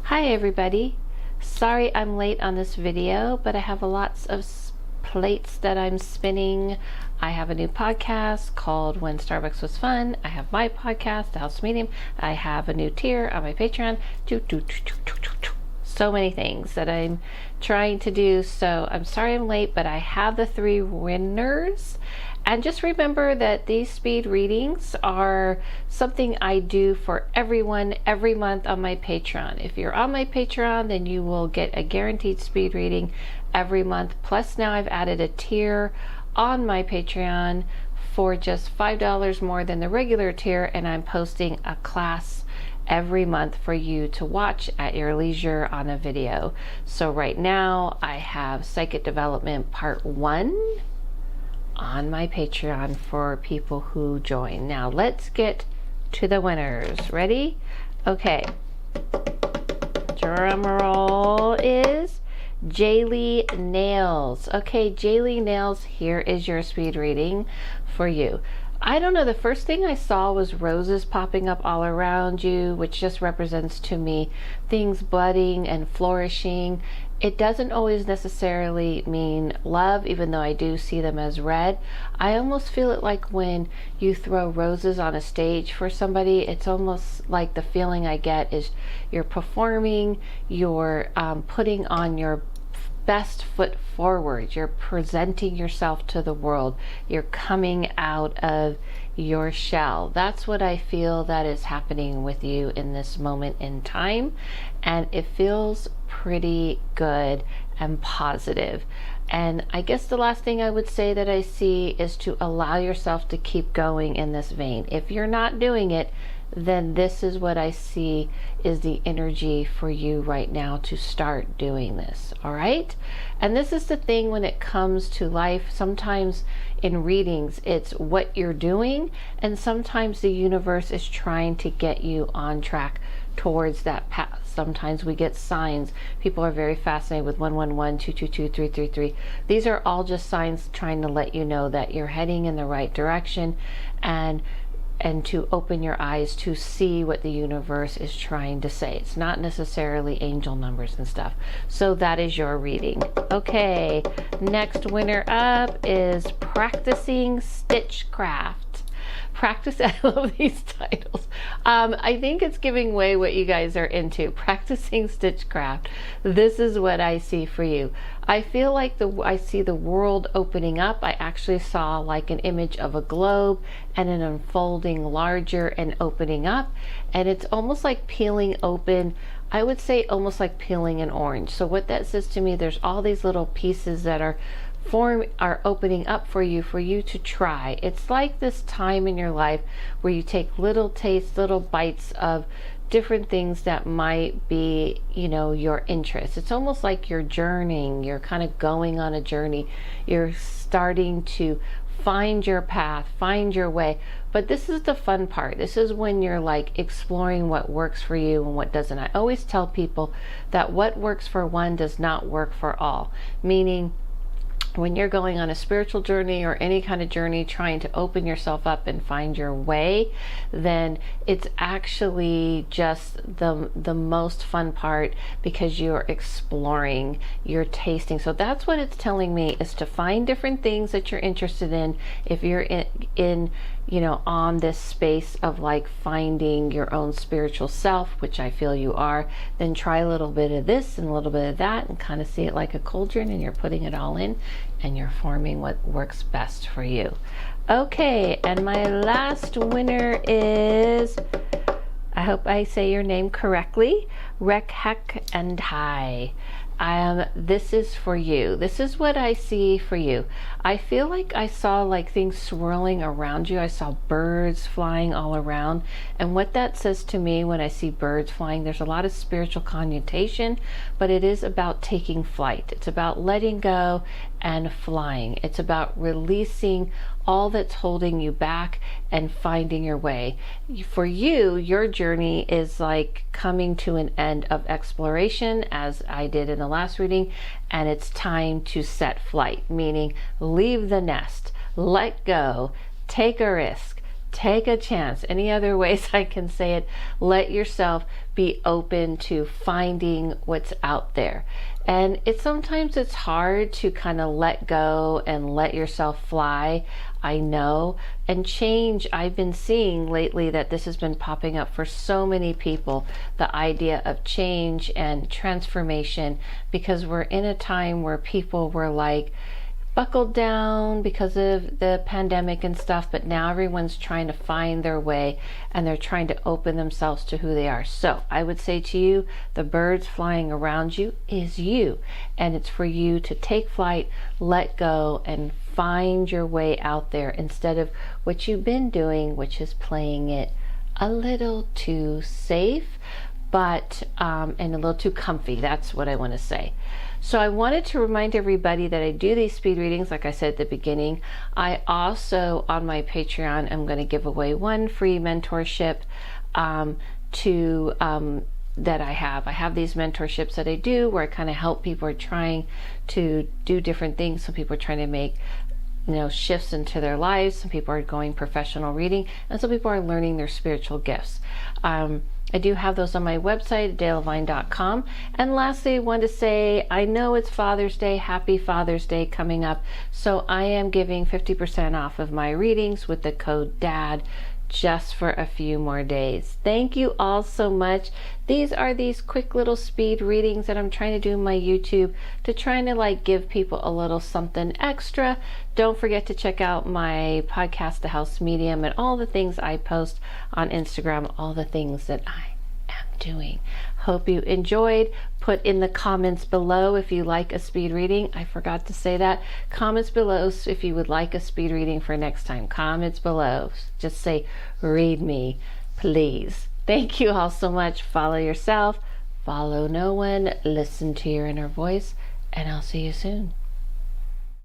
Hi everybody. Sorry I'm late on this video, but I have lots of plates that I'm spinning. I have a new podcast called When Starbucks Was Fun. I have my podcast, The House Medium. I have a new tier on my Patreon. So many things that I'm trying to do. So I'm sorry I'm late, but I have the 3 winners. And just remember that these speed readings are something I do for everyone every month on my Patreon. If you're on my Patreon, then you will get a guaranteed speed reading every month. Plus now I've added a tier on my Patreon for just $5 more than the regular tier, and I'm posting a class every month for you to watch at your leisure on a video. So right now I have Psychic Development Part 1 on my Patreon for people who join. Now let's get to the winners. Ready? Okay. Drum roll is Jaylee Nails. Okay, Jaylee Nails, here is your speed reading for you. I don't know, the first thing I saw was roses popping up all around you, which just represents to me things budding and flourishing. It doesn't always necessarily mean love, even though I do see them as red. I almost feel it like when you throw roses on a stage for somebody, it's almost like the feeling I get is you're performing, you're putting on your best foot forward, you're presenting yourself to the world, you're coming out of your shell. That's what I feel that is happening with you in this moment in time, and it feels pretty good and positive. And I guess the last thing I would say that I see is to allow yourself to keep going in this vein. If you're not doing it, then this is what I see is the energy for you right now to start doing this. All right? And this is the thing when it comes to life. Sometimes in readings, it's what you're doing, and sometimes the universe is trying to get you on track towards that path. Sometimes we get signs. People are very fascinated with 111, 222, 333. These are all just signs trying to let you know that you're heading in the right direction, and to open your eyes to see what the universe is trying to say. It's not necessarily angel numbers and stuff. So that is your reading. Okay, next winner up is Practicing Stitchcraft. I love these titles. I think it's giving away what you guys are into. Practicing Stitchcraft. This is what I see for you. I feel like I see the world opening up. I actually saw like an image of a globe and an unfolding larger and opening up. And it's almost like peeling open. I would say almost like peeling an orange. So what that says to me, there's all these little pieces that are opening up for you to try. It's like this time in your life where you take little tastes, little bites of different things that might be, your interest. It's almost like you're journeying, you're kind of going on a journey. You're starting to find your path, find your way. But this is the fun part. This is when you're like exploring what works for you and what doesn't. I always tell people that what works for one does not work for all, meaning when you're going on a spiritual journey or any kind of journey trying to open yourself up and find your way, then it's actually just the most fun part, because you're exploring, you're tasting. So that's what it's telling me, is to find different things that you're interested in. If you're in on this space of like finding your own spiritual self, which I feel you are, then try a little bit of this and a little bit of that and kind of see it like a cauldron, and you're putting it all in and you're forming what works best for you. Okay, and my last winner is, I hope I say your name correctly, Rekhek and Hi. This is for you. This is what I see for you. I feel like I saw like things swirling around you. I saw birds flying all around. And what that says to me when I see birds flying, there's a lot of spiritual connotation, but it is about taking flight. It's about letting go and flying. It's about releasing all that's holding you back and finding your way. For you, your journey is like coming to an end of exploration, as I did in the last reading, and it's time to set flight, meaning leave the nest, let go, take a risk, take a chance. Any other ways I can say it, let yourself be open to finding what's out there. And sometimes it's hard to kind of let go and let yourself fly, I know. And change, I've been seeing lately that this has been popping up for so many people, the idea of change and transformation, because we're in a time where people were like buckled down because of the pandemic and stuff, but now everyone's trying to find their way and they're trying to open themselves to who they are. So I would say to you, the birds flying around you is you, and it's for you to take flight, let go, and find your way out there instead of what you've been doing, which is playing it a little too safe, but and a little too comfy. That's what I want to say. So I wanted to remind everybody that I do these speed readings, like I said at the beginning. I also, on my Patreon, am going to give away one free mentorship that I have. I have these mentorships that I do where I kind of help people who are trying to do different things. Some people are trying to make shifts into their lives. Some people are going professional reading, and some people are learning their spiritual gifts. I do have those on my website, DaleLevine.com. And lastly, I want to say, I know it's Father's Day. Happy Father's Day coming up. So I am giving 50% off of my readings with the code DAD just for a few more days. Thank you all so much. These are these quick little speed readings that I'm trying to do on my YouTube to trying to give people a little something extra. Don't forget to check out my podcast, The House Medium, and all the things I post on Instagram, all the things that I am doing. Hope you enjoyed. Put in the comments below if you like a speed reading. I forgot to say that. Comments below if you would like a speed reading for next time. Comments below. Just say, read me, please. Thank you all so much. Follow yourself. Follow no one. Listen to your inner voice. And I'll see you soon.